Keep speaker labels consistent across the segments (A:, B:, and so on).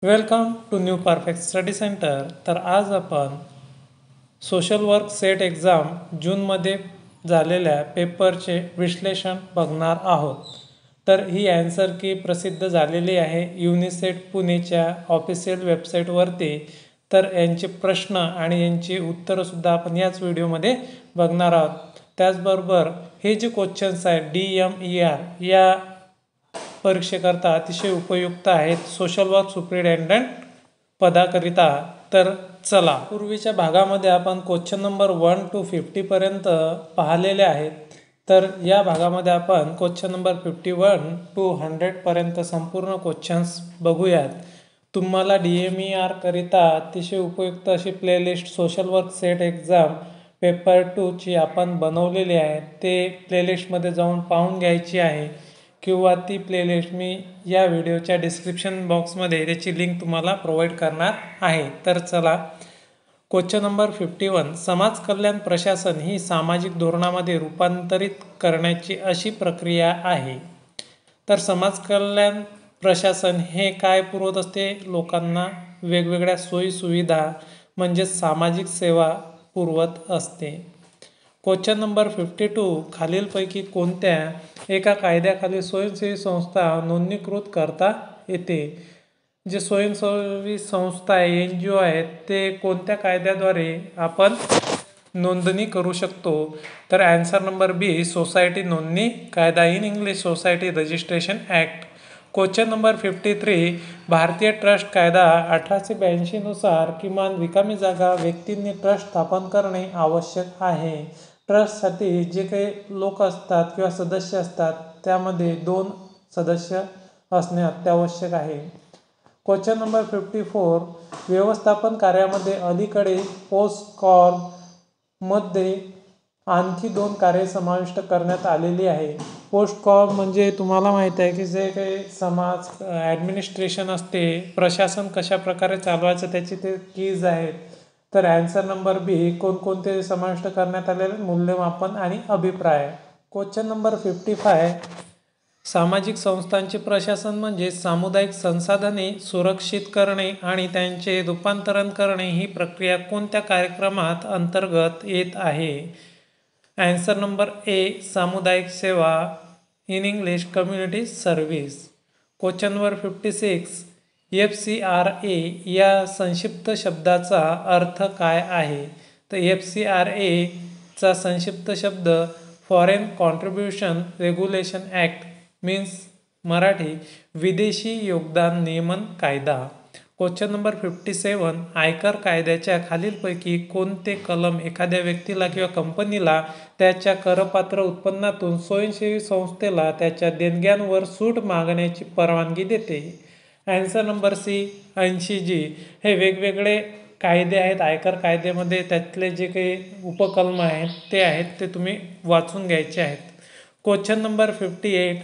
A: Welcome to new perfect study centre. तर आज आपण सोशल वर्क सेट एक्झाम जूनमध्ये झालेल्या पेपरचे विश्लेषण बघणार आहोत. तर ही ॲन्सर की प्रसिद्ध झालेली आहे युनिसेट पुणेच्या ऑफिशियल वेबसाईटवरती. तर यांचे प्रश्न आणि यांची उत्तरंसुद्धा आपण याच व्हिडिओमध्ये बघणार आहोत. त्याचबरोबर हे जे क्वेश्चन्स आहेत DMER या परीक्षेकरता अतिशय उपयुक्त आहेत सोशल वर्क सुप्रिटेंडंट पदाकरिता. तर चला, पूर्वीच्या भागामध्ये आपण क्वेश्चन नंबर 1 to 50पर्यंत पाहिलेले आहेत. तर या भागामध्ये आपण क्वेश्चन नंबर 51 to 100पर्यंत संपूर्ण क्वेश्चन्स बघूयात. तुम्हाला DMER करिता अतिशय उपयुक्त अशी playlist social work set exam paper 2 ची आपण बनवलेली आहे. ते प्लेलिस्टमध्ये जाऊन पाहून घ्यायची आहे किंवा ती प्लेलिस्ट मी या व्हिडिओच्या डिस्क्रिप्शन बॉक्समध्ये त्याची लिंक तुम्हाला प्रोव्हाइड करणार आहे. तर चला, क्वेश्चन नंबर 51. समाज कल्याण प्रशासन ही सामाजिक धोरणामध्ये रूपांतरित करण्याची अशी प्रक्रिया आहे. तर समाज कल्याण प्रशासन हे काय पुरवत असते? लोकांना वेगवेगळ्या सोयीसुविधा म्हणजे सामाजिक सेवा पुरवत असते. Question number 52. खालीलपैकी कोणत्या एका कायद्याखाली स्वयंसेवी संस्था नोंदणीकृत करता येते? जे स्वयंसेवी संस्था आहे NGO आहेत ते कोणत्या कायद्याद्वारे आपण नोंदणी करू शकतो? तर ॲन्सर नंबर बी, सोसायटी नोंदणी कायदा, in English society registration act. Question number 53. भारतीय ट्रस्ट कायदा 1882 नुसार किमान रिकामी जागा व्यक्तींनी ट्रस्ट स्थापन करणे आवश्यक आहे. ट्रस्टसाठी जे काही लोक असतात किंवा सदस्य असतात त्यामध्ये 2 सदस्य असणे अत्यावश्यक आहे. Question number 54. व्यवस्थापन कार्यामध्ये अलीकडे पोस्टकॉर्प मध्ये आणखी 2 कार्ये समाविष्ट करण्यात आलेली आहे. पोस्टकॉर्प म्हणजे तुम्हाला माहीत आहे की जे काही समाज ॲडमिनिस्ट्रेशन असते, प्रशासन कशा प्रकारे चालवायचं त्याचे ते कीज आहेत. तर ॲन्सर नंबर बी, कोणकोणते समाविष्ट करण्यात आलेले? मूल्यमापन आणि अभिप्राय. Question number 55. सामाजिक संस्थांचे प्रशासन म्हणजे सामुदायिक संसाधने सुरक्षित करणे आणि त्यांचे रूपांतरण करणे ही प्रक्रिया कोणत्या कार्यक्रमात अंतर्गत येत आहे? ॲन्सर नंबर ए, सामुदायिक सेवा, in English community service. Question number 56. FCRA या संक्षिप्त शब्दाचा अर्थ काय आहे? तर FCRA चा संक्षिप्त शब्द foreign contribution regulation act means Marathi विदेशी योगदान नियमन कायदा. Question number 57. आयकर कायद्याच्या खालीलपैकी कोणते कलम एखाद्या व्यक्तीला किंवा कंपनीला त्याच्या करपात्र उत्पन्नातून स्वयंसेवी संस्थेला त्याच्या देणग्यांवर सूट मागण्याची परवानगी देते? Answer number C, 80G. हे वेगवेगळे कायदे आहेत आयकर कायद्यामध्ये, त्यातले जे काही उपकलम आहेत ते आहेत ते तुम्ही वाचून घ्यायचे आहेत. Question number 58.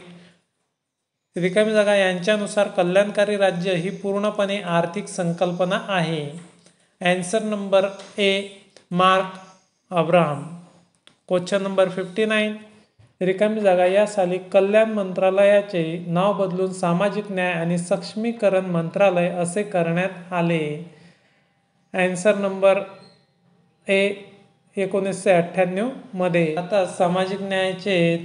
A: रिकामी जागा यांच्यानुसार कल्याणकारी राज्य ही पूर्णपणे आर्थिक संकल्पना आहे. Answer number A, mark Abraham. Question number 59. रिकामी जागा या साली कल्याण मंत्रालयाचे नाव बदलून सामाजिक न्याय आणि सक्षमीकरण मंत्रालय असे करण्यात आले. ॲन्सर नंबर ए, 1998 मध्ये. आता सामाजिक न्यायाचे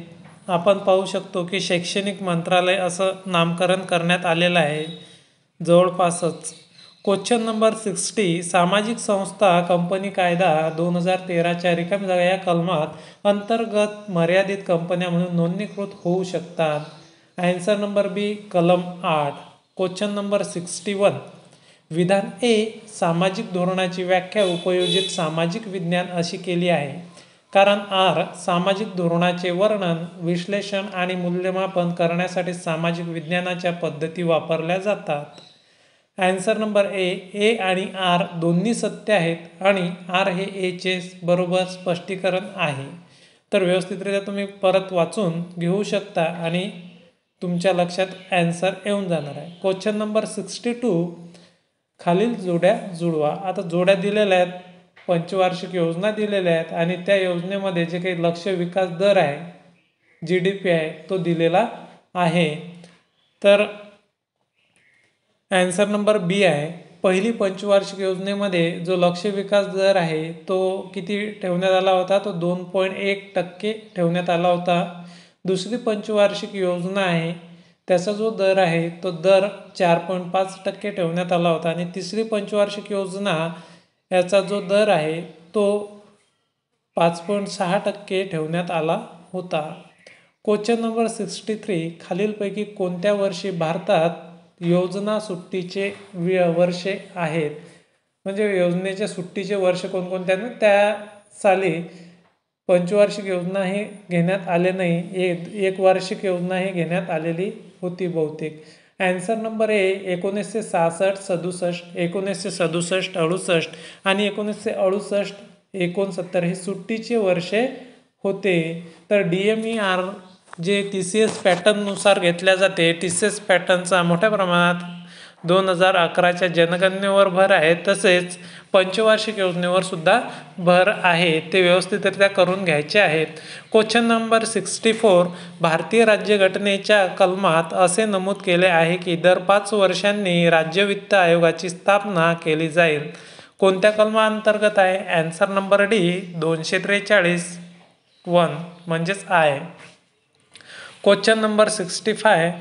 A: आपण पाहू शकतो की शैक्षणिक मंत्रालय असं नामकरण करण्यात आलेलं आहे जवळपासच. Question number 60. सामाजिक संस्था कंपनी कायदा 2013च्या रिकामी जागा या कलमात अंतर्गत मर्यादित कंपन्या म्हणून नोंदणीकृत होऊ शकतात. ॲन्सर नंबर बी, कलम 8. Question number 61. विधान ए, सामाजिक धोरणाची व्याख्या उपयोजित सामाजिक विज्ञान अशी केली आहे कारण आर, सामाजिक धोरणाचे वर्णन, विश्लेषण आणि मूल्यमापन करण्यासाठी सामाजिक विज्ञानाच्या पद्धती वापरल्या जातात. ॲन्सर नंबर ए आणि आर दोन्ही सत्य आहेत आणि आर हे एचे बरोबर स्पष्टीकरण आहे. तर व्यवस्थितरित्या तुम्ही परत वाचून घेऊ शकता आणि तुमच्या लक्षात ॲन्सर येऊन जाणार आहे. Question number 62. खालील जोड्या जुळवा. आता जोड्या दिलेल्या आहेत, पंचवार्षिक योजना दिलेल्या आहेत आणि त्या योजनेमध्ये जे काही लक्ष्य विकास दर आहे GDP आहे तो दिलेला आहे. तर ॲन्सर नंबर बी आहे. पहिली पंचवार्षिक योजनेमध्ये जो लक्ष्य विकास दर आहे तो किती ठेवण्यात आला होता? तो 2.1% ठेवण्यात आला होता. दुसरी पंचवार्षिक योजना आहे त्याचा जो दर आहे तो दर 4.5% ठेवण्यात आला होता. आणि तिसरी पंचवार्षिक योजना याचा जो दर आहे तो 5.6% ठेवण्यात आला होता. Question number 63. खालीलपैकी कोणत्या वर्षी भारतात योजना सुट्टीचे वर्षे आहेत? म्हणजे योजनेचे सुट्टीचे वर्ष कोणकोणते आहेत? त्या साली पंचवार्षिक योजना ही घेण्यात आले नाही, एक वार्षिक योजना ही घेण्यात आलेली होती बहुतेक. ॲन्सर नंबर ए 1966-67, 1967-68 आणि 1968-69 ही सुट्टीचे वर्षे होते. तर DMER जे TCS पॅटर्ननुसार घेतल्या जाते, TCS पॅटर्नचा मोठ्या प्रमाणात 2011च्या जनगणनेवर भर आहे, तसेच पंचवार्षिक योजनेवर सुद्धा भर आहे. ते व्यवस्थितरित्या करून घ्यायचे आहेत. Question number 64. भारतीय राज्यघटनेच्या कलमात असे नमूद केले आहे की दर 5 वर्षांनी राज्य वित्त आयोगाची स्थापना केली जाईल. कोणत्या कलमाअंतर्गत आहे? ॲन्सर नंबर डी 243(1) म्हणजेच आहे. Question number 65.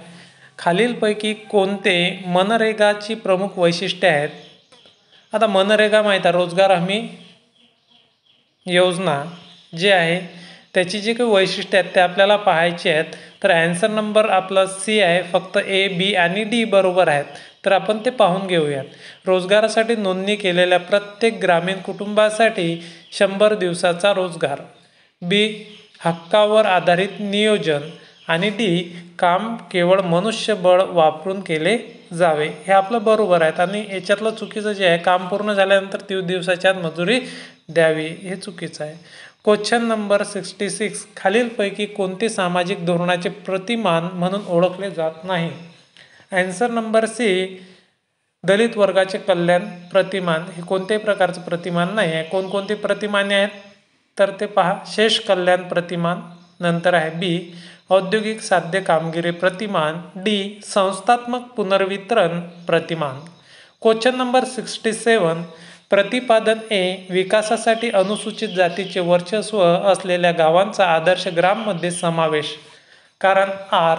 A: खालीलपैकी कोणते मनरेगाची प्रमुख वैशिष्ट्ये आहेत? आता मनरेगा माहीत आहे, रोजगार हमी योजना जी आहे त्याची जी काही वैशिष्ट्ये आहेत ते आपल्याला पाहायची आहेत. तर ॲन्सर नंबर आपला सी आहे. फक्त ए, बी आणि डी बरोबर आहेत. तर आपण ते पाहून घेऊयात. रोजगारासाठी नोंदणी केलेल्या प्रत्येक ग्रामीण कुटुंबासाठी 100 दिवसाचा रोजगार. बी हक्कावर आधारित नियोजन. आणि डी काम केवळ मनुष्यबळ वापरून केले जावे. हे आपलं बरोबर आहे. आणि याच्यातलं चुकीचं जे आहे, काम पूर्ण झाल्यानंतर 30 दिवसाच्या आत मजुरी द्यावी, हे चुकीचं आहे. Question number 66. खालीलपैकी कोणते सामाजिक धोरणाचे प्रतिमान म्हणून ओळखले जात नाही? ॲन्सर नंबर सी दलित वर्गाचे कल्याण प्रतिमान. हे कोणत्याही प्रकारचं प्रतिमान नाही आहे. कोणकोणती प्रतिमाने आहेत तर ते पहा. शेष कल्याण प्रतिमान. नंतर आहे बी औद्योगिक साध्य कामगिरी प्रतिमान. डी संस्थात्मक पुनर्वितरण प्रतिमान. Question number 67. प्रतिपादन ए विकासासाठी अनुसूचित जातीचे वर्चस्व असलेल्या गावांचा आदर्श ग्राममध्ये समावेश. कारण आर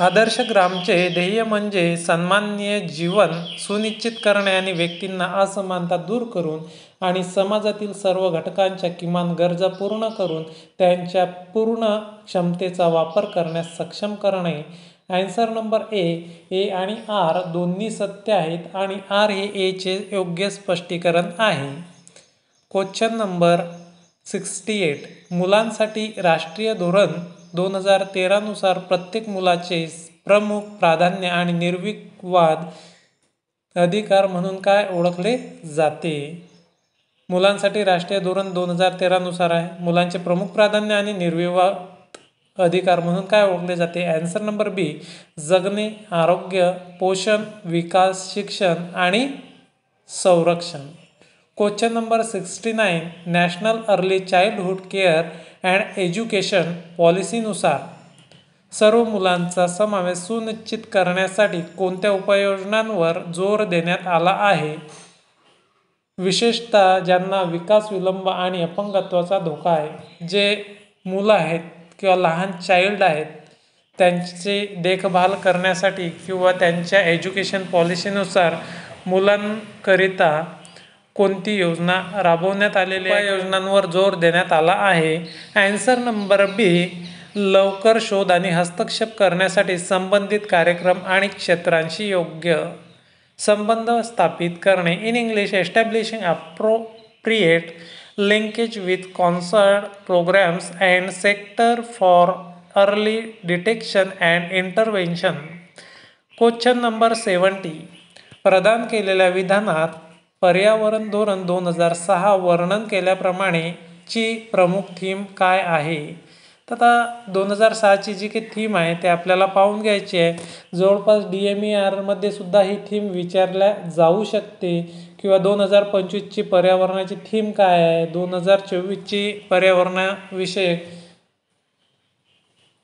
A: आदर्श ग्रामचे ध्येय म्हणजे सन्माननीय जीवन सुनिश्चित करणे आणि व्यक्तींना असमानता दूर करून आणि समाजातील सर्व घटकांच्या किमान गरजा पूर्ण करून त्यांच्या पूर्ण क्षमतेचा वापर करण्यास सक्षम करणे. ॲन्सर नंबर ए आणि आर दोन्ही सत्य आहेत आणि आर हे एचे योग्य स्पष्टीकरण आहे. Question number 68. मुलांसाठी राष्ट्रीय धोरण 2013 नुसार प्रत्येक मुलाचे प्रमुख प्राधान्य आणि निर्विवाद अधिकार म्हणून काय ओळखले जाते? मुलांसाठी राष्ट्रीय धोरण 2013 नुसार आहे. मुलांचे प्रमुख प्राधान्य आणि निर्विवाद अधिकार म्हणून काय ओळखले जाते? ॲन्सर नंबर बी जगणे, आरोग्य, पोषण, विकास, शिक्षण आणि संरक्षण. Question number 69. National early childhood care and education पॉलिसीनुसार सर्व मुलांचा समावेश सुनिश्चित करण्यासाठी कोणत्या उपाययोजनांवर जोर देण्यात आला आहे? विशेषतः ज्यांना विकास विलंब आणि अपंगत्वाचा धोका आहे, जे मुलं आहेत किंवा लहान चाइल्ड आहेत, त्यांची देखभाल करण्यासाठी किंवा त्यांच्या एज्युकेशन पॉलिसीनुसार मुलांकरिता कोणती योजना राबवण्यात आलेली आहे? योजनांवर जोर देण्यात आला आहे. ॲन्सर नंबर बी लवकर शोध आणि हस्तक्षेप करण्यासाठी संबंधित कार्यक्रम आणि क्षेत्रांशी योग्य संबंध स्थापित करणे. In English establishing appropriate linkage with concert programmes and sector for early detection and intervention. Question number 70. प्रदान केलेल्या विधानात पर्यावरण धोरण 2006 वर्णन केल्याप्रमाणे ची प्रमुख थीम काय आहे? तर आता 2006ची जी काही थीम आहे ते आपल्याला पाहून घ्यायची आहे. जवळपास DMERमध्ये सुद्धा ही थीम विचारल्या जाऊ शकते किंवा 2025ची पर्यावरणाची थीम काय आहे, 2024ची पर्यावरणाविषयक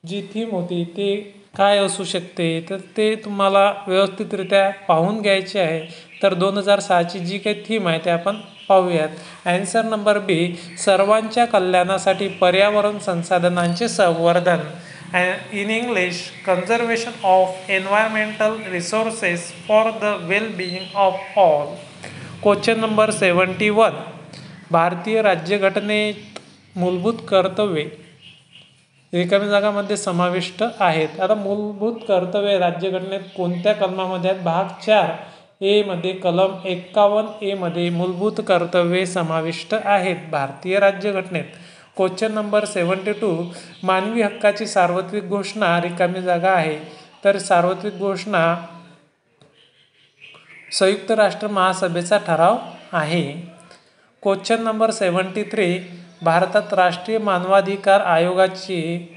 A: जी थीम होती ती काय असू शकते, तर ते तुम्हाला व्यवस्थितरित्या पाहून घ्यायचे आहे. तर 2006ची जी काही थीम आहे ते आपण पाहूयात. ॲन्सर नंबर बी, सर्वांच्या कल्याणासाठी पर्यावरण संसाधनांचे संवर्धन. In English, conservation of environmental resources for the well being of all. Question number 71, भारतीय राज्यघटनेत मूलभूत कर्तव्ये रिकाम्या जागामध्ये समाविष्ट आहेत. आता मूलभूत कर्तव्ये राज्यघटनेत कोणत्या कलमामध्ये आहेत? भाग 4A मध्ये कलम 51A मध्ये मूलभूत कर्तव्ये समाविष्ट आहेत भारतीय राज्यघटनेत. क्वेश्चन नंबर 72, मानवी हक्काची सार्वत्रिक घोषणा रिकामी जागा आहे. तर सार्वत्रिक घोषणा संयुक्त राष्ट्र महासभेचा ठराव आहे. क्वेश्चन नंबर 73, भारतात राष्ट्रीय मानवाधिकार आयोगाची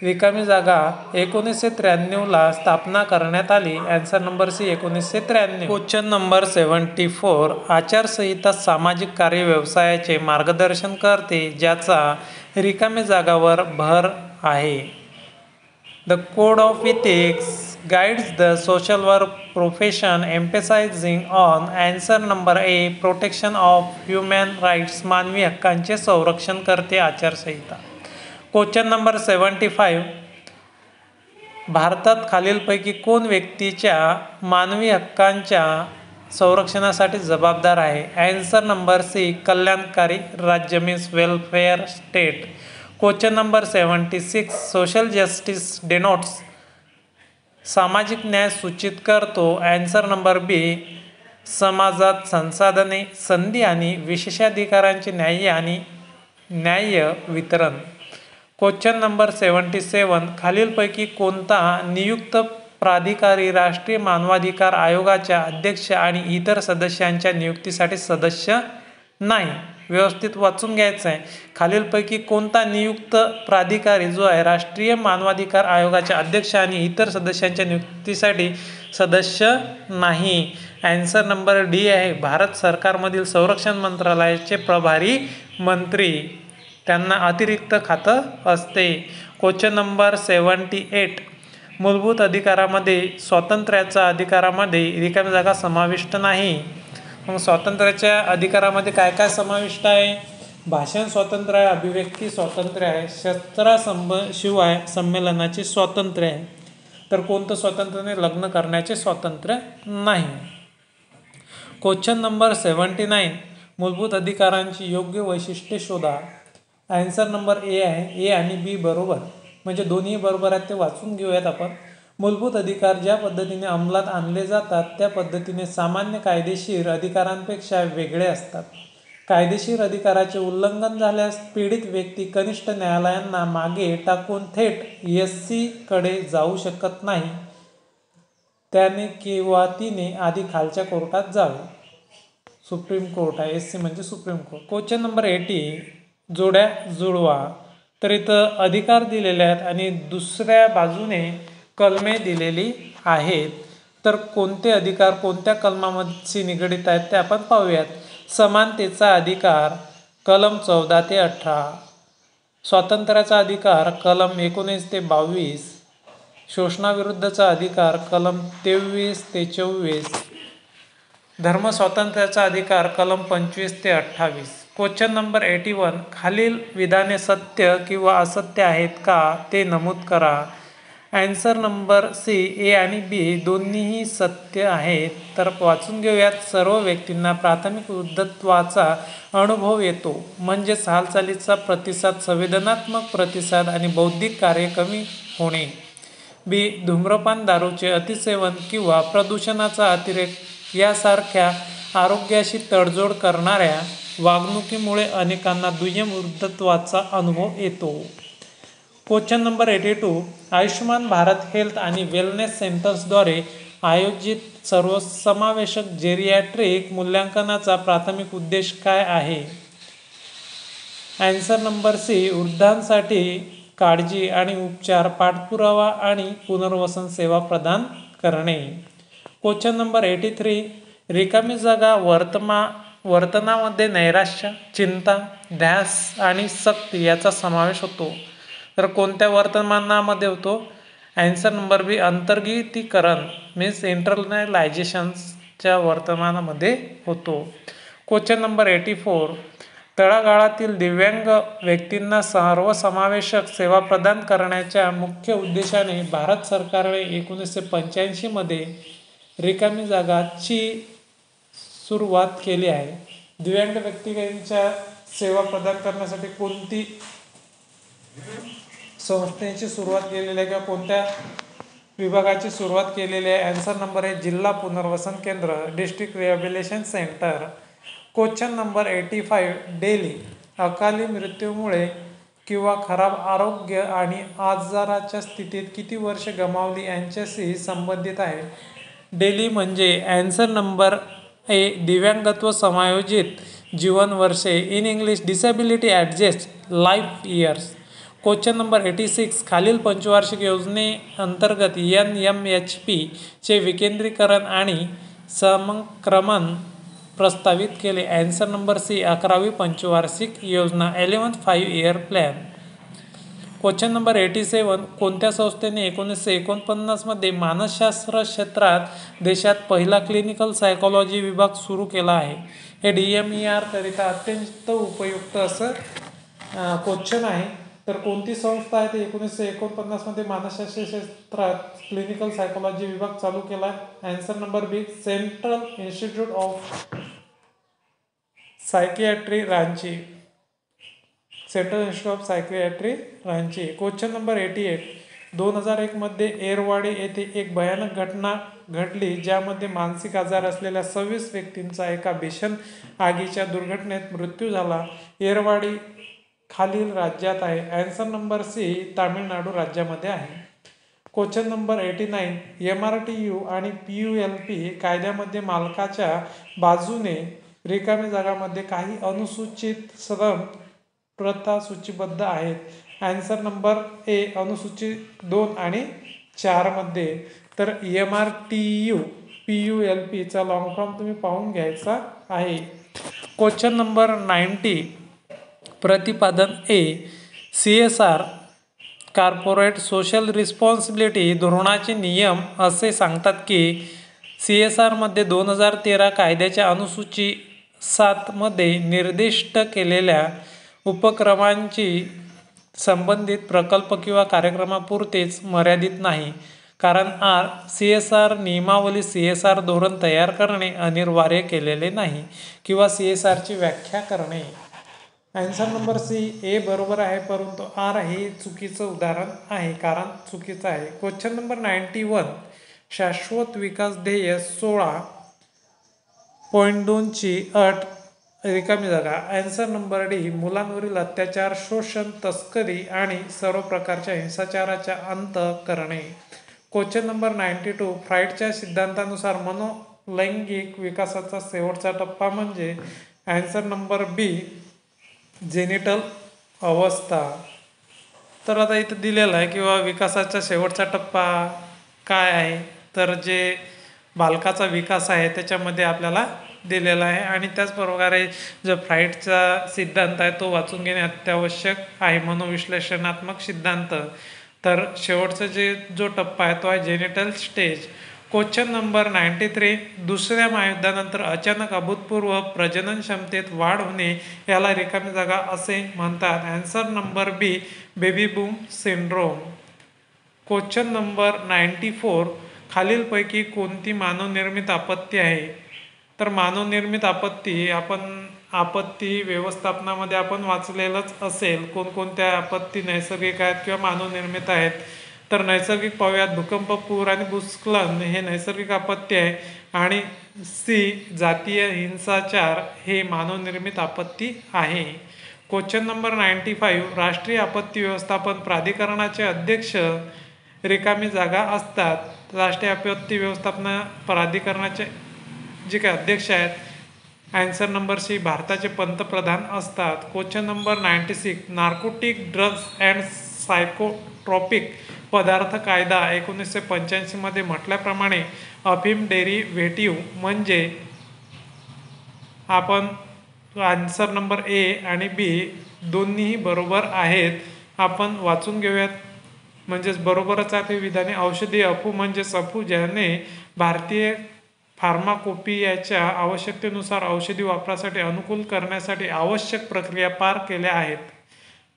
A: रिकामी जागा 1993ला स्थापना करण्यात आली. Answer number C, 1993. Question number 74, आचारसंहिता सामाजिक कार्य व्यवसायाचे मार्गदर्शन करते ज्याचा रिकाम्या जागावर भर आहे. The code of ethics guides the social work profession emphasizing on. Answer number A, protection of human rights. मानवी हक्कांचे संरक्षण करते आचारसंहिता. क्वेश्चन नंबर 75, भारतात खालीलपैकी कोण व्यक्तीच्या मानवी हक्कांच्या संरक्षणासाठी जबाबदार आहे? ॲन्सर नंबर सी, कल्याणकारी राज्य means welfare state. Question number 76, social justice denotes सामाजिक न्याय सूचित करतो. ॲन्सर नंबर बी, समाजात संसाधने, संधी आणि विशेषाधिकारांचे न्याय्य वितरण. क्वेश्चन नंबर 77, खालीलपैकी कोणता नियुक्त प्राधिकारी राष्ट्रीय मानवाधिकार आयोगाच्या अध्यक्ष आणि इतर सदस्यांच्या नियुक्तीसाठी सदस्य नाही? व्यवस्थित वाचून घ्यायचं आहे. खालीलपैकी कोणता नियुक्त प्राधिकारी जो आहे राष्ट्रीय मानवाधिकार आयोगाच्या अध्यक्ष आणि इतर सदस्यांच्या नियुक्तीसाठी सदस्य नाही? ॲन्सर नंबर डी आहे, भारत सरकारमधील संरक्षण मंत्रालयाचे प्रभारी मंत्री. त्यांना अतिरिक्त खातं असते. क्वेश्चन नंबर 78, मूलभूत अधिकारामध्ये स्वातंत्र्याच्या अधिकारामध्ये रिकाम्या जागा समाविष्ट नाही. मग स्वातंत्र्याच्या अधिकारामध्ये काय काय समाविष्ट आहे? भाषण स्वातंत्र्य आहे, अभिव्यक्ती स्वातंत्र्य आहे, शस्त्राशिवाय संमेलनाचे स्वातंत्र्य आहे. तर कोणतं स्वातंत्र्य नाही? लग्न करण्याचे स्वातंत्र्य नाही. क्वेश्चन नंबर 79, मूलभूत अधिकारांची योग्य वैशिष्ट्ये शोधा. ॲन्सर नंबर ए आहे. ए आणि बी बरोबर, म्हणजे दोन्ही बरोबर आहेत, ते वाचून घेऊयात आपण. मूलभूत अधिकार ज्या पद्धतीने अंमलात आणले जातात त्या पद्धतीने सामान्य कायदेशीर अधिकारांपेक्षा वेगळे असतात. कायदेशीर अधिकाराचे उल्लंघन झाल्यास पीडित व्यक्ती कनिष्ठ न्यायालयांना मागे टाकून थेट SC कडे जाऊ शकत नाही. त्याने किंवा तिने आधी खालच्या कोर्टात जावे. सुप्रीम कोर्ट आहे, SC म्हणजे सुप्रीम कोर्ट. क्वेश्चन नंबर 80, जोड्या जुळवा. तर इथं अधिकार दिलेले आहेत आणि दुसऱ्या बाजूने कलमे दिलेली आहेत. तर कोणते अधिकार कोणत्या कलमाशी निगडित आहेत ते आपण पाहूयात. समानतेचा अधिकार कलम 14 ते 18, स्वातंत्र्याचा अधिकार कलम 19 ते 22, शोषणाविरुद्धचा अधिकार कलम 23 ते 24, धर्मस्वातंत्र्याचा अधिकार कलम 25 ते 28. क्वेश्चन नंबर 81, खालील विधाने सत्य किंवा असत्य आहेत का ते नमूद करा. ॲन्सर नंबर सी, ए आणि बी दोन्हीही सत्य आहेत. तर वाचून घेऊयात. सर्व व्यक्तींना प्राथमिक वृद्धत्वाचा अनुभव येतो, म्हणजेच हालचालीचा प्रतिसाद, संवेदनात्मक प्रतिसाद आणि बौद्धिक कार्य कमी होणे. बी, धूम्रपान, दारूचे अतिसेवन किंवा प्रदूषणाचा अतिरेक यासारख्या आरोग्याशी तडजोड करणाऱ्या वागणुकीमुळे अनेकांना दुय्यम वृद्धत्वाचा अनुभव येतो. Question number 82, Ayushman Bharat health आणि वेलनेस सेंटर्सद्वारे आयोजित सर्वसमावेशक जेरियाट्रिक मूल्यांकनाचा प्राथमिक उद्देश काय आहे? ॲन्सर नंबर सी, वृद्धांसाठी काळजी आणि उपचार, पाठपुरावा आणि पुनर्वसन सेवा प्रदान करणे. क्वेश्चन नंबर 83, रिकामी जागा वर्तनामध्ये नैराश्य, चिंता, ध्यास आणि सक्ती याचा समावेश होतो. तर कोणत्या वर्तमानामध्ये होतो? आन्सर नंबर बी, अंतर्गीतीकरण मीन्स इंटरनलायझेशनच्या वर्तमानामध्ये होतो. क्वेश्चन नंबर 84, तळागाळातील दिव्यांग व्यक्तींना सर्वसमावेशक सेवा प्रदान करण्याच्या मुख्य उद्देशाने भारत सरकारने 1985 मध्ये रिकामी जागाची सुरुवात केली आहे. दिव्यांग व्यक्तींच्या सेवा प्रदान करण्यासाठी कोणती संस्थेची सुरुवात केलेली आहे किंवा कोणत्या विभागाची सुरुवात केलेली आहे? आन्सर नंबर आहे जिल्हा पुनर्वसन केंद्र, district rehabilitation centre. Question number 85, दिल्ली अकाली मृत्यूमुळे किंवा खराब आरोग्य आणि आजाराच्या स्थितीत किती वर्षे गमावली यांच्याशी संबंधित आहे? दिल्ली म्हणजे आन्सर नंबर ए, दिव्यांगत्व समायोजित जीवन वर्षे, in English disability adjust life years. Question number 86, खालील पंचवार्षिक योजनेअंतर्गत NMHP चे विकेंद्रीकरण आणि समक्रमण प्रस्तावित केले. आन्सर नंबर सी, 11वी पंचवार्षिक योजना 11th 5-year plan. Question number 87, कोणत्या संस्थेने 1949 मध्ये मानसशास्त्र क्षेत्रात देशात पहिला क्लिनिकल सायकोलॉजी विभाग सुरू केला आहे? हे DMER करिता अत्यंत उपयुक्त असं क्वेश्चन आहे. तर कोणती संस्था आहे ते 1949 मध्ये मानसशास्त्र क्षेत्रात क्लिनिकल सायकोलॉजी विभाग चालू केला? Answer number B, central institute of psychiatry Ranchi. Central institute of psychiatry Ranchi. Question number 88, 2001 मध्ये एरवाडी येथे एक भयानक घटना घडली ज्यामध्ये मानसिक आजार असलेल्या 26 व्यक्तींचा एका भीषण आगीच्या दुर्घटनेत मृत्यू झाला. एरवाडी खालील राज्यात आहे? आन्सर नंबर सी, तामिळनाडू राज्यामध्ये आहे. क्वेश्चन नंबर 89, MRTU आणि PULP कायद्यामध्ये मालकाच्या बाजूने रिकामी जागांमध्ये काही अनुसूचित श्रम प्रथा सूचीबद्ध आहेत. आन्सर नंबर ए, अनुसूची 2 आणि 4 मध्ये. तर MRTU PULP चा लॉंग फॉर्म तुम्ही पाहून घ्यायचा आहे. क्वेश्चन नंबर 90, प्रतिपादन ए, CSR कॉर्पोरेट सोशल रिस्पॉन्सिबिलिटी धोरणाचे नियम असे सांगतात की CSR मध्ये 2013 कायद्याच्या अनुसूची 7 मध्ये निर्दिष्ट केलेल्या उपक्रमांची संबंधित प्रकल्प किंवा कार्यक्रमापुरतेच मर्यादित नाही. कारण CSR नियमावली CSR धोरण तयार करणे अनिवार्य केलेले नाही किंवा CSR ची व्याख्या करणे. आन्सर नंबर सी, ए बरोबर आहे, परंतु आर हे चुकीचं उदाहरण आहे, कारण चुकीचं आहे. क्वेश्चन नंबर 91, शाश्वत विकास ध्येय 16.2 ची अट रिकामी जागा. आन्सर नंबर डी, मुलांवरील अत्याचार, शोषण, तस्करी आणि सर्व प्रकारच्या हिंसाचाराचा अंत करणे. क्वेश्चन नंबर 92, फ्राईडच्या सिद्धांतानुसार मनोलैंगिक विकासाचा शेवटचा टप्पा म्हणजे? आन्सर नंबर बी, जेनिटल अवस्था. तर आता इथं दिलेलं आहे किंवा विकासाचा शेवटचा टप्पा काय आहे, तर जे बालकाचा विकास आहे त्याच्यामध्ये आपल्याला दिलेला आहे. आणि त्याचप्रकारे जो फ्राईडचा सिद्धांत आहे तो वाचून घेणे अत्यावश्यक आहे, मनोविश्लेषणात्मक सिद्धांत. तर शेवटचा जो टप्पा आहे तो आहे जेनिटल स्टेज. क्वेश्चन नंबर 93, दुसऱ्या महायुद्धानंतर अचानक अभूतपूर्व प्रजनन क्षमतेत वाढ होणे याला रिकामी जागा असे म्हणतात. Answer number B, baby boom syndrome. Question number 94, खालीलपैकी कोणती मानवनिर्मित आपत्ती आहे? तर मानवनिर्मित आपत्ती आपत्ती व्यवस्थापनामध्ये आपण वाचलेलंच असेल. कोणकोणत्या आपत्ती नैसर्गिक आहेत किंवा मानवनिर्मित आहेत? तर नैसर्गिक पाहूयात, भूकंप, पूर आणि भूस्खलन हे नैसर्गिक आपत्ती आहे. आणि सी, जातीय हिंसाचार हे मानवनिर्मित आपत्ती आहे. क्वेश्चन नंबर 95, राष्ट्रीय आपत्ती व्यवस्थापन प्राधिकरणाचे अध्यक्ष रिकामी जागा असतात. राष्ट्रीय आपत्ती व्यवस्थापन प्राधिकरणाचे जे काही अध्यक्ष आहेत, आन्सर नंबर सी, भारताचे पंतप्रधान असतात. Question number 96, narcotic drugs and psychotropic पदार्थ कायदा 1985 मध्ये म्हटल्याप्रमाणे अफीम डेरिव्हेटिव्ह म्हणजे? आपण आन्सर नंबर ए आणि बी दोन्हीही बरोबर आहेत. आपण वाचून घेऊयात. म्हणजेच बरोबरच आहे विधाने. औषधी अफू म्हणजेच अफू ज्याने भारतीय फार्माकोपियाच्या आवश्यकतेनुसार औषधी वापरासाठी अनुकूल करण्यासाठी आवश्यक प्रक्रिया पार केल्या आहेत,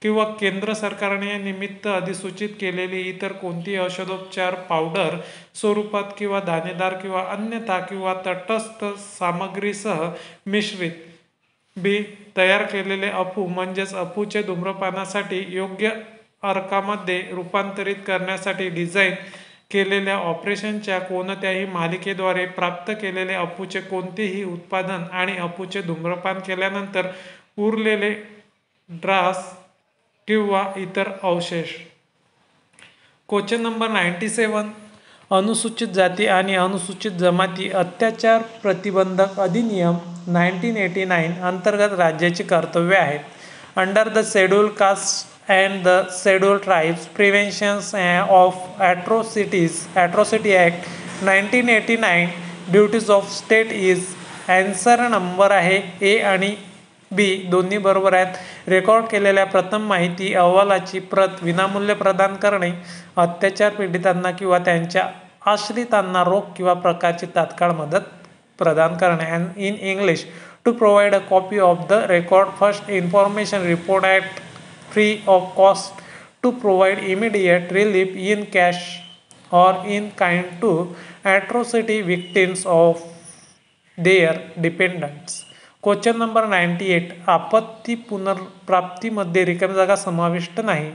A: किंवा केंद्र सरकारने निमित्त अधिसूचित केलेली इतर कोणती औषधोपचार पावडर स्वरूपात किंवा दाणेदार किंवा अन्यथा किंवा तटस्थ सामग्रीसह मिश्रित तयार केलेले अफू म्हणजेच अफूचे धूम्रपानासाठी योग्य अर्कामध्ये रूपांतरित करण्यासाठी डिझाईन केलेल्या ऑपरेशनच्या कोणत्याही मालिकेद्वारे प्राप्त केलेले अफूचे कोणतेही उत्पादन आणि अफूचे धूम्रपान केल्यानंतर उरलेले ड्रास किंवा इतर अवशेष. Question number 97. अनुसूचित जाती आणि अनुसूचित जमाती अत्याचार प्रतिबंधक अधिनियम 1989 अंतर्गत राज्याची कर्तव्ये आहेत. Under the schedule caste and the Scheduled Tribes Prevention of Atrocity Act 1989 Duties of State is. Answer number आहे ए आणि बी दोन्ही बरोबर आहेत. रेकॉर्ड केलेल्या प्रथम माहिती अहवालाची प्रत विनामूल्य प्रदान करणे, अत्याचार पीडितांना किंवा त्यांच्या आश्रितांना रोख किंवा प्रकारची तात्काळ मदत प्रदान करणे. And in English, to provide a copy of the record first information report at free of cost to provide immediate relief in cash or in kind to atrocity victims of their dependents. Question number 98. आपत्ती पुनर्प्राप्तीमध्ये रिकामी जागा समाविष्ट नाही.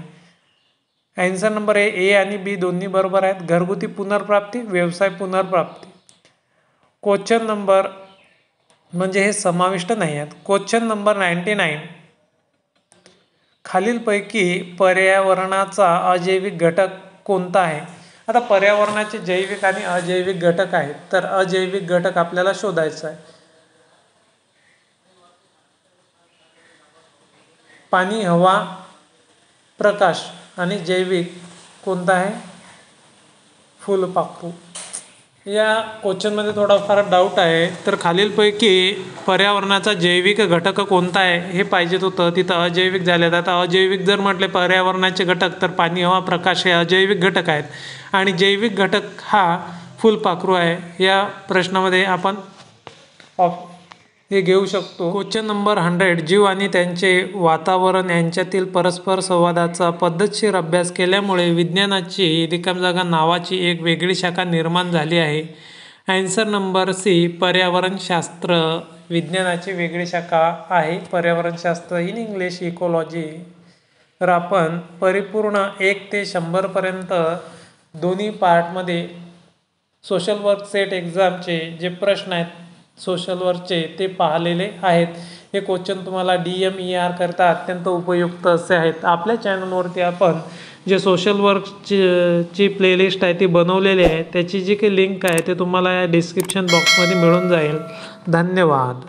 A: Answer number A आणि बी दोन्ही बरोबर आहेत. घरगुती पुनर्प्राप्ती, व्यवसाय पुनर्प्राप्ती. क्वेश्चन नंबर म्हणजे हे समाविष्ट नाही आहेत. Question number 99. खालीलपैकी पर्यावरणाचा अजैविक घटक कोणता आहे? आता पर्यावरणाचे जैविक आणि अजैविक घटक आहेत, तर अजैविक घटक आपल्याला शोधायचा आहे. पाणी, हवा, प्रकाश. आणि जैविक कोणता आहे? फुलपाखरू. या क्वेश्चनमध्ये थोडाफार डाऊट आहे. तर खालीलपैकी पर्यावरणाचा जैविक घटक कोणता आहे हे पाहिजेत होतं, तिथं अजैविक झाले. आता अजैविक जर म्हटले पर्यावरणाचे घटक तर पाणी, हवा, प्रकाश हे अजैविक घटक आहेत आणि जैविक घटक हा फुलपाखरू आहे. या प्रश्नामध्ये आपण हे घेऊ शकतो. Question number 100. जीव आणि त्यांचे वातावरण यांच्यातील परस्पर संवादाचा पद्धतशीर अभ्यास केल्यामुळे विज्ञानाची रिकामी जागा नावाची एक वेगळी शाखा निर्माण झाली आहे. आन्सर नंबर सी, पर्यावरणशास्त्र विज्ञानाची वेगळी शाखा आहे. पर्यावरणशास्त्र इन इंग्लिश इकोलॉजी. तर आपण परिपूर्ण 1 ते 100 पर्यंत दोन्ही पार्टमध्ये सोशल वर्क सेट एक्झामचे जे प्रश्न आहेत सोशल वर्कचे ते पाहिलेले आहेत. हे क्वेश्चन तुम्हाला DMER करता अत्यंत उपयुक्त असे आहेत. आपल्या चॅनलवरती आपण जे सोशल वर्कची प्लेलिस्ट आहे ती बनवलेली आहे. त्याची जी काही लिंक आहे ते तुम्हाला या डिस्क्रिप्शन बॉक्समध्ये मिळून जाईल. धन्यवाद.